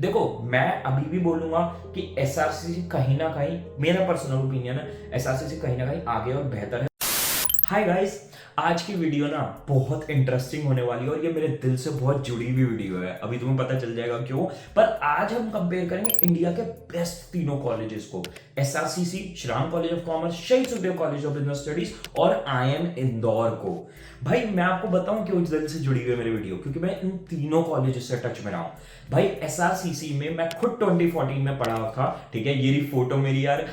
देखो, मैं अभी भी बोलूंगा कि एसआरसीसी कहीं ना कहीं, मेरा पर्सनल ओपिनियन है, एसआरसीसी कहीं ना कहीं आगे और बेहतर है। हाय गाइस, आज की वीडियो ना बहुत इंटरेस्टिंग होने वाली है और ये मेरे दिल से बहुत जुड़ी हुई वीडियो है। अभी तुम्हें पता चल जाएगा क्यों। पर आज हम कंपेयर करेंगे इंडिया के बेस्ट तीनों कॉलेजेस को, SRCC, Shriram college of commerce, Shaheed Sukhdev college of business studies और आईएम इंदौर को। भाई मैं आपको बताऊं क्यों दिल से जुड़ी हुई है मेरी वीडियो, क्योंकि मैं इन तीनों कॉलेजेस से टच में रहा हूं। भाई एसआरसीसी में मैं खुद 2014 में पढ़ा था, ठीक है। ये रही फोटो मेरी यार,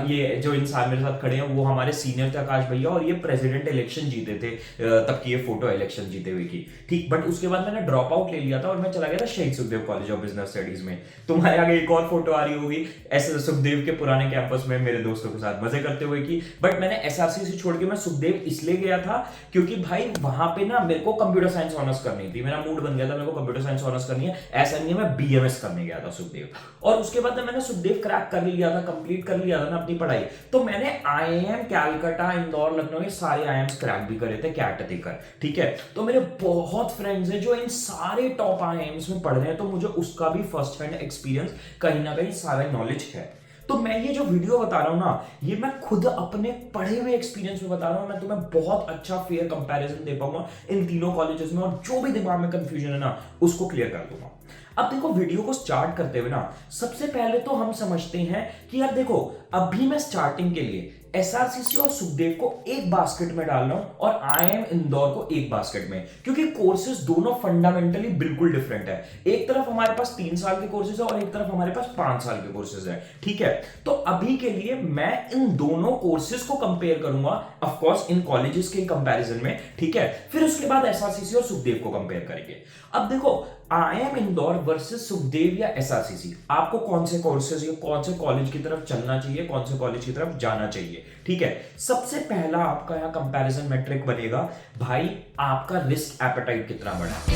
ये जो इंसान मेरे साथ खड़े हैं वो हमारे सीनियर थे, आकाश भैया, और ये प्रेसिडेंट इलेक्शन जीते थे तब की ये फोटो इलेक्शन जीते हुए की, ठीक। बट उसके बाद मैंने ड्रॉप आउट ले लिया था और मैं चला गया था शहीद Sukhdev college of business studies में। तुम्हारे आगे एक और फोटो आ रही होगी ऐसे सुखदेव के पुराने कैंपस में मेरे दोस्तों के साथ मजे करते हुए की। बट मैंने एसआरसीसी छोड़ के मैं सुखदेव इसलिए गया था क्योंकि भाई वहां पे ना मेरे को कंप्यूटर साइंस ऑनर्स करनी थी। मेरा मूड बन गया था, मेरे को कंप्यूटर साइंस ऑनर्स करनी है। ऐसा नहीं है मैं बीएमएस करने गया था सुखदेव, और उसके बाद मैंने सुखदेव क्रैक कर लिया था, कंप्लीट कर लिया था ना अपनी पढ़ाई। तो मैंने आईएम कैलकाटा, इंदौर, लखनऊ, ये सारे आईएम्स क्रैक भी करे थे, कैट देकर, ठीक है। तो मेरे बहुत फ्रेंड्स हैं जो इन सारे टॉप आईएम्स में पढ़ रहे हैं, तो मुझे उसका भी फर्स्ट हैंड एक्सपीरियंस कहीं ना कहीं सारा नॉलेज है। तो मैं ये जो वीडियो बता रहा हूं ना, ये मैं खुद अपने पढ़े हुए एक्सपीरियंस में बता रहा हूं। मैं तुम्हें बहुत अच्छा फेयर कंपैरिजन दे पाऊंगा इन तीनों कॉलेजेस में, और जो भी दिमाग में कंफ्यूजन है ना उसको क्लियर कर दूंगा। अब देखो, वीडियो को स्टार्ट करते हुए ना सबसे पहले तो हम समझते हैं कि यार देखो, अभी मैं स्टार्टिंग के लिए एसआरसीसी और सुखदेव को एक बास्केट में डाल रहा हूं और आईएम इंदौर को एक बास्केट में, क्योंकि कोर्सेज दोनों फंडामेंटली बिल्कुल डिफरेंट है। एक तरफ हमारे पास 3 साल के कोर्सेज है और एक तरफ हमारे पास 5 साल के कोर्सेज है, ठीक है। तो अभी के लिए मैं इन दोनों कोर्सेज को कंपेयर करूंगा, ऑफ कोर्स इन कॉलेजेस के कंपैरिजन में, ठीक है। फिर उसके बाद एसआरसीसी और सुखदेव को कंपेयर करेंगे। अब देखो, आईएम इंदौर वर्सेस सुखदेव या एसआरसीसी, आपको कौन से कोर्सेज या कौन से कॉलेज की तरफ चलना चाहिए, कौन से कॉलेज की तरफ जाना चाहिए, ठीक है। सबसे पहला आपका यहां कंपैरिजन मैट्रिक बनेगा, भाई आपका रिस्क एपेटाइट कितना बड़ा है,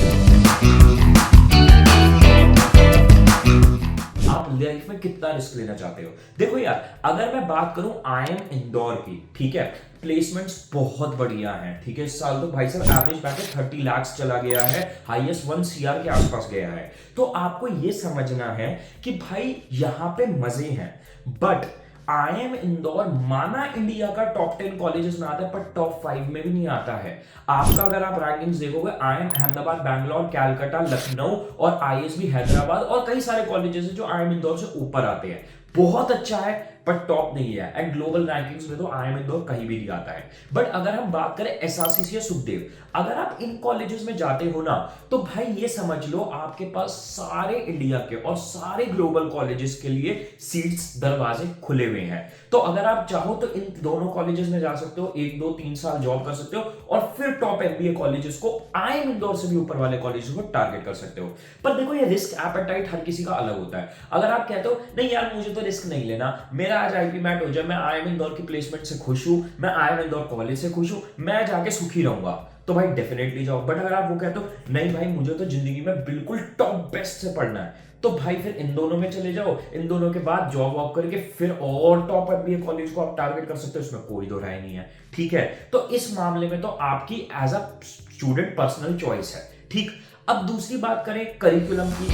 आप लाइफ में कितना रिस्क लेना चाहते हो। देखो यार, अगर मैं बात करूं आईएम इंदौर की, ठीक है, प्लेसमेंट्स बहुत बढ़िया हैं, ठीक है। इस साल तो भाई साहब एवरेज पैकेज 30 लाख चला गया है, हाईएस्ट 1 सीआर के आसपास गया है। तो आपको ये समझना है कि भाई यहां पे मजे हैं। बट आईएम इंदौर माना इंडिया का टॉप 10 कॉलेजेस में आता है, पर टॉप 5 में भी नहीं आता है। आपका अगर आप रैंकिंग्स देखोगे, आईएम अहमदाबाद, बैंगलोर, कैलकाटा, लखनऊ और आईएसबी हैदराबाद और कई सारे कॉलेजेस हैं जो आईएम इंदौर से ऊपर आते हैं। बहुत अच्छा है पर टॉप नहीं है, एंड ग्लोबल रैंकिंग्स में तो आईएम इंदौर कहीं भी नहीं आता है। बट अगर हम बात करें एसआरसीसी या सुखदेव, अगर आप इन कॉलेजेस में जाते हो ना, तो भाई ये समझ लो आपके पास सारे इंडिया के और सारे ग्लोबल कॉलेजेस के लिए सीट्स, दरवाजे खुले हुए हैं। तो अगर आप चाहो तो इन दोनों कॉलेजेस में जा सकते हो, 1, 2, 3 साल जॉब कर सकते हो और फिर टॉप एमबीए कॉलेजेस को, आईएम इंदौर से भी ऊपर वाले कॉलेजेस को टारगेट कर सकते हो। पर देखो, ये रिस्क एपेटाइट हर किसी का अलग होता है। अगर आप कहते हो नहीं यार मुझे तो रिस्क नहीं लेना, मेरा आज आईपी मैट हो जाए, मैं आईएम इंदौर की प्लेसमेंट से खुश हूं, मैं आईएम इंदौर कॉलेज से खुश हूं, मैं जाके सुखी रहूंगा, तो भाई डेफिनेटली जाओ। बट अगर आप वो कहते हो नहीं भाई मुझे तो जिंदगी में बिल्कुल टॉप बेस्ट से पढ़ना है, तो भाई फिर इन दोनों में चले जाओ। इन दोनों के बाद जॉब वॉब करके फिर और टॉप एमबीए कॉलेज को आप टारगेट कर सकते हो, इसमें कोई दो राय नहीं है, ठीक है। तो इस मामले में तो आपकी as a student personal choice है, ठीक। अब दूसरी बात करें करिकुलम की,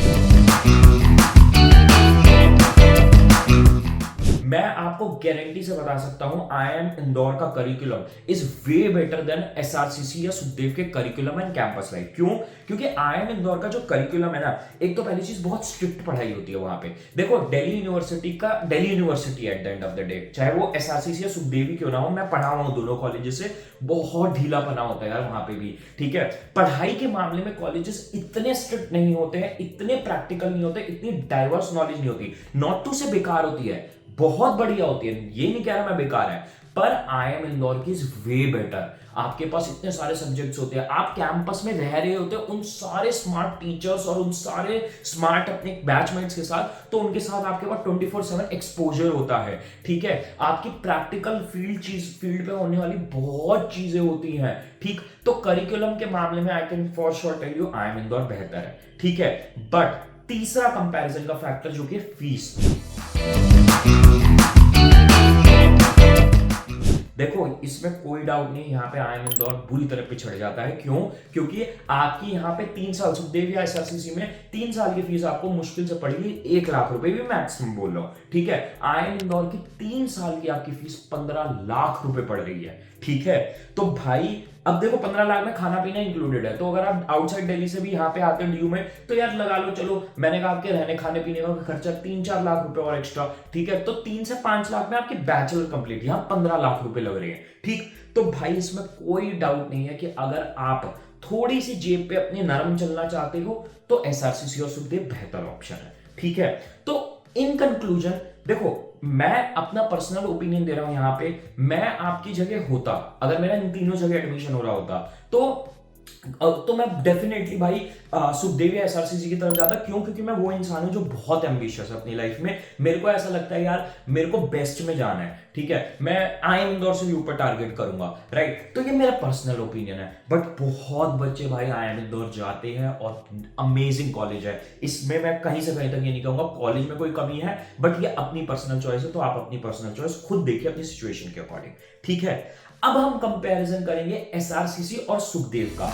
मैं आपको गारंटी से बता सकता हूं आईएम इंदौर का curriculum is way better than SRCC या सुखदेव के करिकुलम एंड कैंपस लाइफ। क्यों? क्योंकि आईएम इंदौर का जो करिकुलम है ना, एक तो पहली चीज बहुत स्ट्रिक्ट पढ़ाई होती है वहां पे। देखो, Delhi university at the end of the day, चाहे वो एसआरसीसी या सुखदेव ही क्यों ना हो, मैं पढ़ा हुआ हूं दोनों कॉलेजेस से, बहुत ढीला पना होता है यार वहां पे भी, ठीक है। पढ़ाई के मामले में कॉलेजेस इतने स्ट्रिक्ट नहीं होते हैं, इतने प्रैक्टिकल नहीं होते, इतनी डाइवर्स नॉलेज नहीं होती। नॉट टू से बेकार होती है, बहुत बढ़िया होती है, ये नहीं कह रहा मैं बेकार है, पर आईएम इंदौर की इज वे बेटर। आपके पास इतने सारे सब्जेक्ट्स होते हैं, आप कैंपस में रह रहे होते हैं उन सारे स्मार्ट टीचर्स और उन सारे स्मार्ट अपने बैचमेट्स के साथ, तो उनके साथ आपके पास 24/7 एक्सपोजर होता है, ठीक है। आपकी प्रैक्टिकल फील्ड पे होने वाली बहुत चीजें होती हैं, ठीक। तो करिकुलम के मामले में I can for sure tell you IIM Indore बेहतर है, ठीक है। बट तीसरा कंपैरिजन का फैक्टर जो कि फीस, देखो इसमें कोई डाउट नहीं, यहाँ पे आईएम इंदौर बुरी तरह पिछड़ जाता है। क्यों? क्योंकि आपकी यहाँ पे 3 साल सुखदेव या एसआरसीसी में 3 साल की फीस आपको मुश्किल से पड़ेगी 1 लाख रुपए, भी मैक्सिमम बोल रहा हूँ, ठीक है। आईएम इंदौर की 3 साल की आपकी फीस 15 लाख रुपए पड़ रही है, ठीक है। तो भाई अब देखो 15 लाख में खाना पीना इंक्लूडेड है, तो अगर आप आउटसाइड दिल्ली से भी यहाँ पे आते हैं ड्यू में, तो यार लगा लो, चलो मैंने कहा आपके रहने खाने पीने का खर्चा 3-4 लाख रुपए और एक्स्ट्रा, ठीक है। तो 3 से 5 लाख में आपकी बैचलर कंप्लीट, यहाँ 15 लाख रुपए लग रहे हैं, ठीक। तो भाई इसमें कोई डाउट नहीं है कि अगर आप थोड़ी सी जेब पे अपने नरम चलना चाहते हो तो एसआरसीसी और सुखदेव बेहतर ऑप्शन है, ठीक है। तो इन कंक्लूजन देखो, मैं अपना पर्सनल ओपिनियन दे रहा हूं यहां पे, मैं आपकी जगह होता, अगर मेरा इन तीनों जगह एडमिशन हो रहा होता तो मैं डेफिनेटली भाई सुखदेव या एसआरसीसी की तरफ जाता। क्यों? क्योंकि मैं वो इंसान हूं जो बहुत एम्बिशियस है अपनी लाइफ में। मेरे को ऐसा लगता है यार मेरे को बेस्ट में जाना है, ठीक है। मैं आईएम इंदौर से भी ऊपर टारगेट करूंगा, राइट। तो ये मेरा पर्सनल ओपिनियन है। बट बहुत बच्चे भाई आईएम इंदौर जाते हैं और अमेजिंग कॉलेज है, इसमें मैं कहीं से कहीं तक ये नहीं कहूंगा कॉलेज में कोई कमी है, बट ये अपनी पर्सनल चॉइस है। तो आप अपनी पर्सनल चॉइस खुद देखिए अपनी सिचुएशन के अकॉर्डिंग, ठीक है। अब हम कंपैरिजन करेंगे एसआरसीसी और सुखदेव का।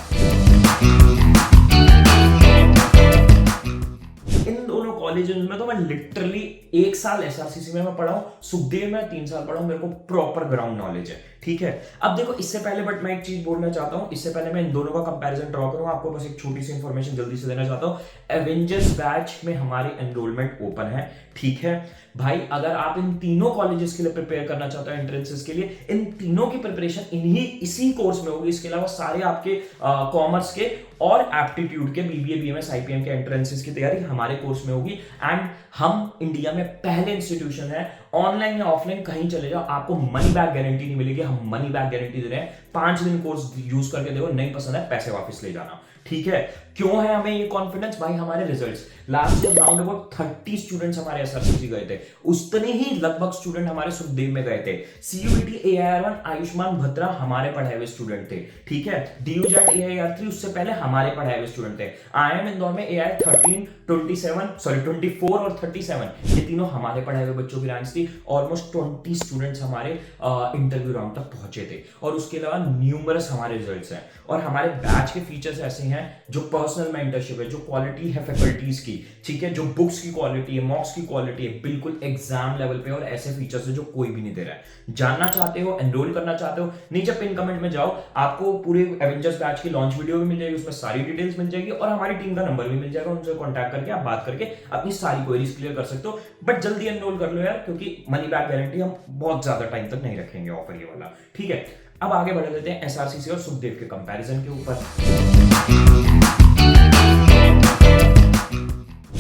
इन दोनों कॉलेजेस में तो मैं लिटरली 1 साल एसआरसीसी में मैं पढ़ा हूं, सुखदेव में 3 साल पढ़ा हूं, मेरे को प्रॉपर ग्राउंड नॉलेज है, ठीक है। अब देखो इससे पहले बट मैं एक चीज बोलना चाहता हूं, इससे पहले मैं इन दोनों का कंपैरिजन ड्रॉ करूं, आपको बस एक छोटी सी इंफॉर्मेशन जल्दी से देना चाहता हूं। एवेंजर्स बैच में हमारी एनरोलमेंट ओपन है, ठीक है भाई। अगर आप इन तीनों कॉलेजेस के लिए प्रिपेयर करना चाहते हो एंट्रेंसेस के लिए, इन तीनों की प्रिपरेशन इसी कोर्स में होगी। इसके अलावा सारे आपके कॉमर्स के और एप्टीट्यूड के बीबीए बीएमएस आईपीएम के एंट्रेंसेस की तैयारी हमारे कोर्स में होगी। एंड हम इंडिया में पहले इंस्टीट्यूशन है, ऑनलाइन या ऑफलाइन कहीं चले जाओ आपको मनी बैक गारंटी नहीं मिलेगी, हम मनी बैक गारंटी दे रहे हैं। 5 दिन कोर्स यूज करके देखो, नहीं पसंद है पैसे वापस ले जाना, ठीक है। क्यों है हमें ये कॉन्फिडेंस? भाई हमारे results last year round about 30 students हमारे एसआरसीसी गए थे, उतने ही लगभग स्टूडेंट हमारे सुखदेव में गए थे। सीयूईटी AIR1 आयुष्मान भद्रा हमारे पढ़ाए हुए स्टूडेंट थे, ठीक है। DUJET AIR3 उससे पहले हमारे पढ़ाए हुए स्टूडेंट थे। आईएम इंदौर में AIR 13, 24 और 37 ये तीनों हमारे पढ़ाए हुए बच्चों की रैंक्स थी। ऑलमोस्ट 20 स्टूडेंट्स हमारे इंटरव्यू राउंड तक पहुंचे थे, और उसके अलावा न्यूमरस हमारे रिजल्ट्स हैं। और हमारे बैच के फीचर्स ऐसे हैं, जो पर्सनल मेंटरशिप है, जो क्वालिटी है फैकल्टीज की, ठीक है, जो बुक्स की क्वालिटी है, मॉक्स की क्वालिटी है, बिल्कुल एग्जाम लेवल पे, और ऐसे फीचर्स है जो कोई भी नहीं दे रहा है। जानना चाहते हो, एनरोल करना चाहते हो, नीचे पिन कमेंट में जाओ, आपको पूरे एवेंजर्स बैच की लॉन्च वीडियो भी मिल जाएगी, उसमें सारी डिटेल्स मिल जाएगी, और हमारी टीम का नंबर भी मिल जाएगा। उनसे कॉन्टैक्ट करके आप बात करके अपनी सारी क्वेरीज क्लियर कर सकते हो। बट जल्दी एनरोल कर लो यार, क्योंकि मनी बैक गारंटी हम बहुत ज्यादा टाइम तक नहीं रखेंगे ऑफर ये वाला, ठीक है। अब आगे बढ़ लेते हैं एसआरसीसी और सुखदेव के कंपैरिजन के ऊपर।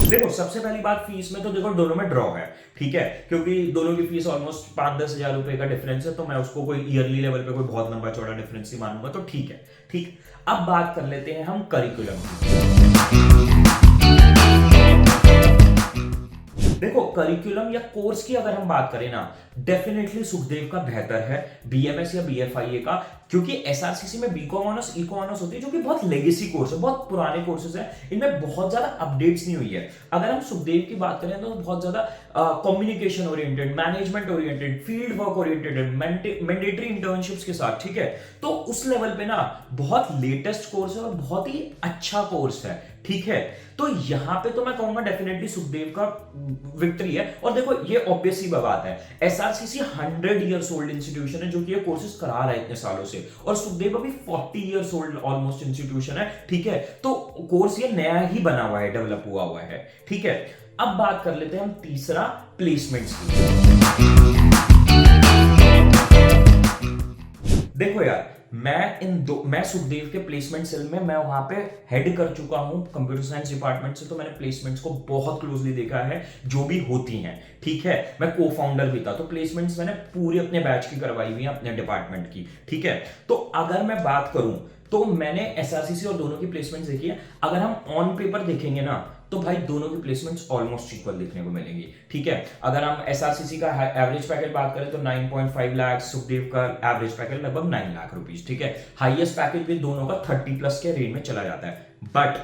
देखो सबसे पहली बात फीस में, तो देखो दोनों में ड्रॉ है, ठीक है, क्योंकि दोनों की फीस ऑलमोस्ट 5-10 हजार रुपए का डिफरेंस है। तो मैं उसको कोई ईयरली लेवल पे कोई बहुत लंबा चौड़ा डिफरेंस नहीं मानूंगा, तो ठीक है, ठीक। अब बात कर लेते हैं हम करिकुलम की। देखो करिकुलम या कोर्स की अगर हम बात करें ना, डेफिनेटली सुखदेव का बेहतर है बीएमएस या बीएफआईए का, क्योंकि एसआरसीसी में बीकॉम ऑनर्स इको ऑनर्स होती है, जो कि बहुत लेगेसी कोर्स है, बहुत पुराने कोर्सेज हैं, इनमें बहुत ज्यादा अपडेट्स नहीं हुई है। अगर हम सुखदेव की बात करें तो बहुत ज्यादा communication oriented, management oriented, field work oriented, mandatory internships के साथ, ठीक है। तो उस लेवल पे ना बहुत लेटेस्ट कोर्स है और बहुत ही अच्छा कोर्स है, ठीक है। तो यहां पे तो मैं कहूंगा डेफिनेटली सुखदेव का विक्ट्री है। और देखो ये ऑब्वियस ही बात है, एसआरसीसी 100 इयर्स ओल्ड इंस्टीट्यूशन है जो कि ये कोर्सेज करा रहा है इतने सालों से, और सुखदेव अभी 40 इयर्स ओल्ड ऑलमोस्ट इंस्टीट्यूशन है, ठीक है। तो कोर्स ये नया ही बना हुआ है, डेवलप हुआ हुआ है, ठीक है। अब बात कर लेते हैं हम तीसरा, प्लेसमेंट्स की। देखो यार मैं सुखदेव के प्लेसमेंट सेल में मैं वहां पे हेड कर चुका हूं कंप्यूटर साइंस डिपार्टमेंट से, तो मैंने प्लेसमेंट्स को बहुत क्लोजली देखा है जो भी होती हैं, ठीक है। मैं को फाउंडर भी था, तो प्लेसमेंट्स मैंने पूरी अपने बैच की करवाई हुई है, अपने डिपार्टमेंट की, ठीक है। तो अगर मैं बात करूं तो मैंने एसआरसीसी और दोनों की प्लेसमेंट्स देखी है। अगर हम ऑन पेपर देखेंगे ना तो भाई दोनों की प्लेसमेंट्स ऑलमोस्ट इक्वल देखने को मिलेंगी, ठीक है। अगर हम एसआरसीसी का एवरेज पैकेज बात करें तो 9.5 लाख, सुखदेव का एवरेज पैकेज लगभग 9 लाख रुपीस, ठीक है। हाईएस्ट पैकेज भी दोनों का 30+ के रेंज में चला जाता है। बट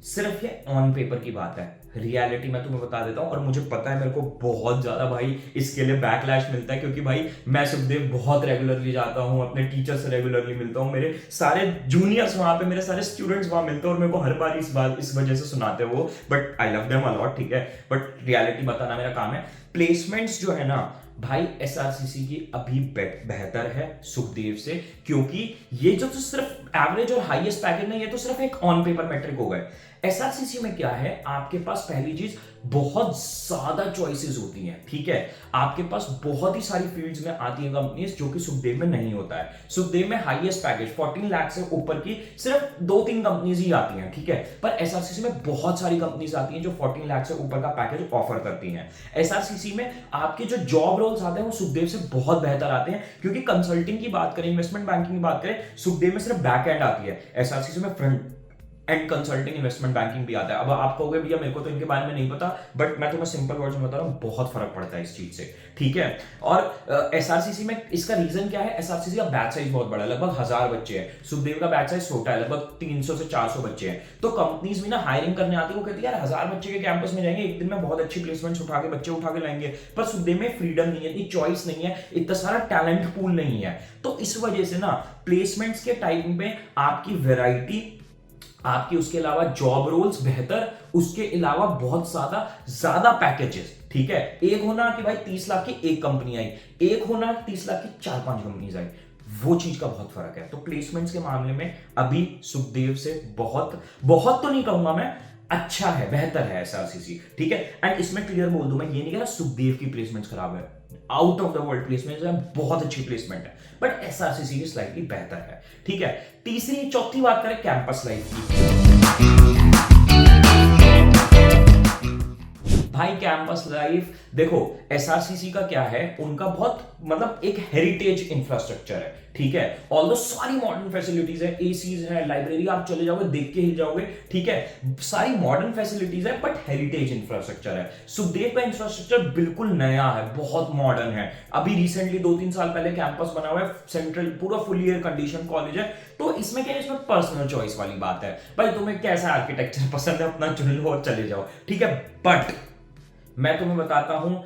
सिर्फ ये ऑन पेपर की बात है, रियलिटी मैं तुम्हें बता देता हूं। और मुझे पता है मेरे को बहुत ज्यादा भाई इसके लिए बैकलैश मिलता है, क्योंकि भाई मैं सुखदेव बहुत रेगुलरली जाता हूं, अपने टीचर से रेगुलरली मिलता हूं, मेरे सारे जूनियर्स वहां पे, मेरे सारे स्टूडेंट्स वहां मिलते हैं और मेरे को हर बार इस वजह से सुनाते हैं वो, but I love them a lot, ठीक है। बट रियलिटी बताना मेरा काम है। प्लेसमेंट्स जो है ना भाई एसआरसीसी की अभी बेहतर है सुखदेव से, क्योंकि ये जो तो सिर्फ एवरेज और हाईएस्ट पैकेज नहीं, ये तो सिर्फ एक ऑन पेपर मैट्रिक हो गए। एसआरसीसी में क्या है, आपके पास पहली चीज बहुत ज्यादा चॉइसेस होती हैं, ठीक है। आपके पास बहुत ही सारी फील्ड्स में आती है कंपनीज, जो कि सुखदेव में नहीं होता है। सुखदेव में हाईएस्ट पैकेज 14 लाख से ऊपर की सिर्फ 2-3 कंपनीज ही आती हैं, ठीक है। पर एसआरसीसी में बहुत सारी कंपनीज आती हैं जो 14 लाख से ऊपर का पैकेज ऑफर करती हैं। एसआरसीसी में आपके जो जॉब रोल्स आते हैं वो सुखदेव से बहुत बेहतर आते हैं, क्योंकि कंसल्टिंग की बात करें, इन्वेस्टमेंट बैंकिंग की बात करें, सुखदेव में सिर्फ बैक एंड आती है, एसआरसीसी में front end consulting investment banking भी आता है। अब आप कहोगे भैया मेरे को तो इनके बारे में नहीं पता, बट मैं तुम्हें सिंपल वर्ड्स में बता रहा हूँ, बहुत फर्क पड़ता है इस चीज से, ठीक है। और एसआरसीसी में इसका रीजन क्या है, एसआरसीसी का बैच साइज बहुत बड़ा है, लगभग 1000 बच्चे हैं। सुखदेव का बैच साइज छोटा है, लगभग 300 से 400 बच्चे हैं। तो कंपनीज भी ना हायरिंग करने आती है, वो कहती है यार 1000 बच्चे के कैंपस में जाएंगे, एक दिन में बहुत अच्छी प्लेसमेंट्स उठा के बच्चे उठा के लाएंगे, पर सुखदेव में फ्रीडम नहीं है, इतनी चॉइस नहीं है, इतना सारा टैलेंट पूल नहीं है। तो इस वजह से ना प्लेसमेंट्स के टाइम पे आपकी वेराइटी, आपकी उसके अलावा जॉब रोल्स बेहतर, उसके अलावा बहुत ज्यादा पैकेजेस, ठीक है। एक होना कि भाई 30 लाख की एक कंपनी आई, एक होना 30 लाख की 4-5 कंपनीज आई, वो चीज का बहुत फर्क है। तो प्लेसमेंट्स के मामले में अभी सुखदेव से बहुत बहुत तो नहीं कहूंगा मैं, अच्छा है, बेहतर है एसआरसीसी, ठीक है। एंड इसमें क्लियर बोल दूं, मैं ये नहीं कह रहा सुखदेव की प्लेसमेंट्स खराब है, out of the world placement है, बहुत अच्छी प्लेसमेंट है, बट एसआरसीसी की स्लाइटली बेहतर है, ठीक है। तीसरी चौथी बात करें कैंपस लाइफ की, भाई कैंपस लाइफ देखो, एसआरसीसी का क्या है, उनका बहुत मतलब एक हेरिटेज इंफ्रास्ट्रक्चर है, ठीक है। ऑल दो सारी मॉडर्न फैसिलिटीज है, एसीज है, लाइब्रेरी आप चले जाओगे देख के हिल जाओगे, ठीक है, सारी मॉडर्न फैसिलिटीज है, बट हेरिटेज इंफ्रास्ट्रक्चर है। सुखदेव का इंफ्रास्ट्रक्चर बिल्कुल नया है, बहुत मॉडर्न है, अभी रिसेंटली 2-3 साल पहले कैंपस बना हुआ है, सेंट्रल पूरा फुल एयर कंडीशन कॉलेज है। तो इसमें क्या है, इसमें पर्सनल चॉइस वाली बात है, भाई तुम्हें कैसा आर्किटेक्चर पसंद है अपना चुन लो और चले जाओ, ठीक है। बट मैं तुम्हें बताता हूं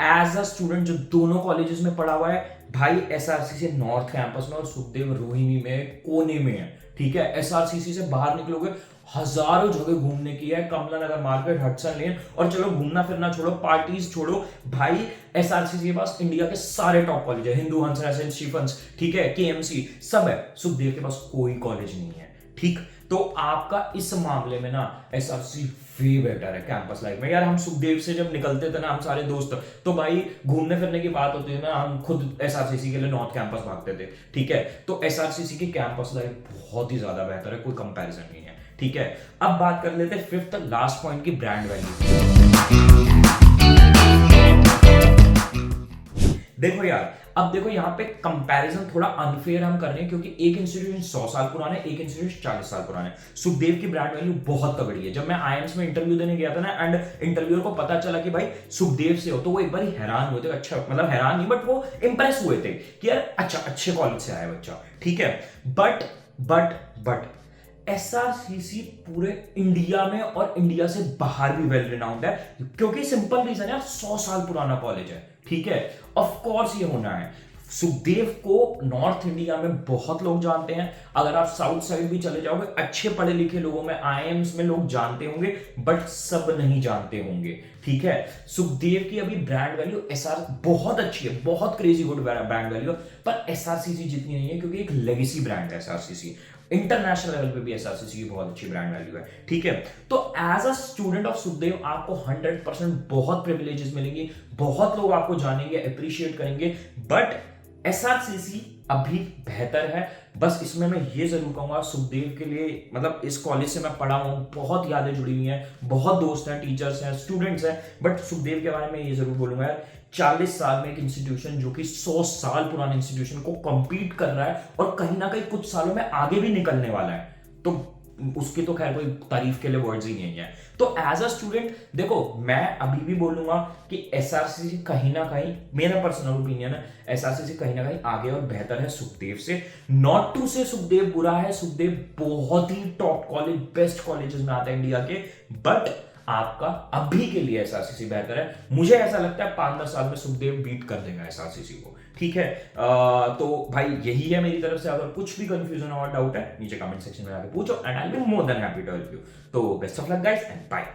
एज अ स्टूडेंट जो दोनों कॉलेजेस में पढ़ा हुआ है, भाई एसआरसीसी नॉर्थ कैंपस में और सुखदेव रोहिणी में कोने में है, ठीक है। एसआरसीसी से बाहर निकलोगे हजारों जगह घूमने की है, कमला नगर मार्केट, हडसन लेन, और चलो घूमना फिरना छोड़ो, पार्टीज छोड़ो, भाई एसआरसीसी के पास इंडिया के सारे टॉप कॉलेज है, हिंदू हंस, सेंट स्टीफंस, ठीक है, केएमसी सब है। सुखदेव के पास कोई कॉलेज नहीं है, ठीक। तो आपका इस मामले में ना एसआरसीसी वे बेटर है कैंपस लाइफ में। यार हम सुखदेव से जब निकलते थे ना हम सारे दोस्त, तो भाई घूमने फिरने की बात होती है ना, हम खुद एसआरसीसी के लिए नॉर्थ कैंपस भागते थे, ठीक है। तो एसआरसीसी की कैंपस लाइफ बहुत ही ज्यादा बेहतर है, कोई कंपैरिजन नहीं है, ठीक है। अब बात कर लेते हैं फिफ्थ लास्ट पॉइंट की, ब्रांड वैल्यू। देखो यार, अब देखो यहाँ पे कंपैरिजन थोड़ा अनफेयर हम कर रहे हैं, क्योंकि एक इंस्टीट्यूशन 100 साल पुराना है, एक इंस्टीट्यूशन 40 साल पुराना है। सुखदेव की ब्रांड वैल्यू बहुत तगड़ी है। जब मैं आईएम्स में इंटरव्यू देने गया था ना, एंड इंटरव्यूअर को पता चला कि भाई सुखदेव से हो, तो वो एक बार हैरान हुए थे, अच्छा मतलब हैरान नहीं, बट वो इंप्रेस हुए थे कि यार अच्छा अच्छे कॉलेज से आया बच्चा, ठीक है। बट एसआरसीसी पूरे इंडिया में और इंडिया से बाहर भी वेल रिनाउंड है, क्योंकि सिंपल रीजन है, 100 साल पुराना कॉलेज है, ठीक है। ऑफ कोर्स ये होना है। सुखदेव को नॉर्थ इंडिया में बहुत लोग जानते हैं, अगर आप साउथ साइड भी चले जाओगे अच्छे पढ़े लिखे लोगों में, आईएम्स में लोग जानते होंगे, बट सब नहीं जानते होंगे, ठीक है। सुखदेव की अभी ब्रांड वैल्यू एसआर बहुत अच्छी है, बहुत क्रेजी गुड ब्रांड वैल्यू, पर एसआरसीसी जितनी नहीं है, क्योंकि एक लेगेसी ब्रांड है एसआरसीसी। इंटरनेशनल लेवल पे भी एसआरसीसी की बहुत अच्छी ब्रांड वैल्यू है, ठीक है। तो as a student of Sukhdev आपको 100% बहुत प्रिविलेजेस मिलेंगी, बहुत लोग आपको जानेंगे, अप्रिशिएट करेंगे, बट एसआरसीसी अभी बेहतर है। बस इसमें मैं ये जरूर कहूंगा, सुखदेव के लिए मतलब इस कॉलेज से मैं पढ़ा हूं, बहुत यादें जुड़ी हुई हैं, बहुत दोस्त हैं, टीचर्स हैं, स्टूडेंट्स हैं, बट सुखदेव के बारे में ये जरूर बोलूंगा यार, 40 साल में एक इंस्टीट्यूशन जो कि 100 साल पुराने इंस्टीट्यूशन को कंपीट कर रहा है और कहीं ना कहीं कुछ सालों में आगे भी निकलने वाला है, तो उसकी तो खैर कोई तारीफ के लिए वर्ड्स ही नहीं है। तो एज अ स्टूडेंट देखो, मैं अभी भी बोलूंगा कि एसआरसीसी कहीं ना कहीं, मेरा पर्सनल ओपिनियन है, एसआरसीसी कहीं ना कहीं आगे और बेहतर है सुखदेव से। नॉट टू से सुखदेव बुरा है, सुखदेव बहुत ही टॉप कॉलेज, बेस्ट कॉलेजेस में आता है इंडिया के, बट आपका अभी के लिए एसआरसीसी बेहतर है। मुझे ऐसा लगता है 5-10 साल में सुखदेव बीट कर देगा एसआरसीसी को। ठीक है, तो भाई यही है मेरी तरफ से। अगर कुछ भी कंफ्यूजन और डाउट है नीचे कमेंट सेक्शन में आके पूछो, and I will be more than happy to help you. तो best of luck guys and bye.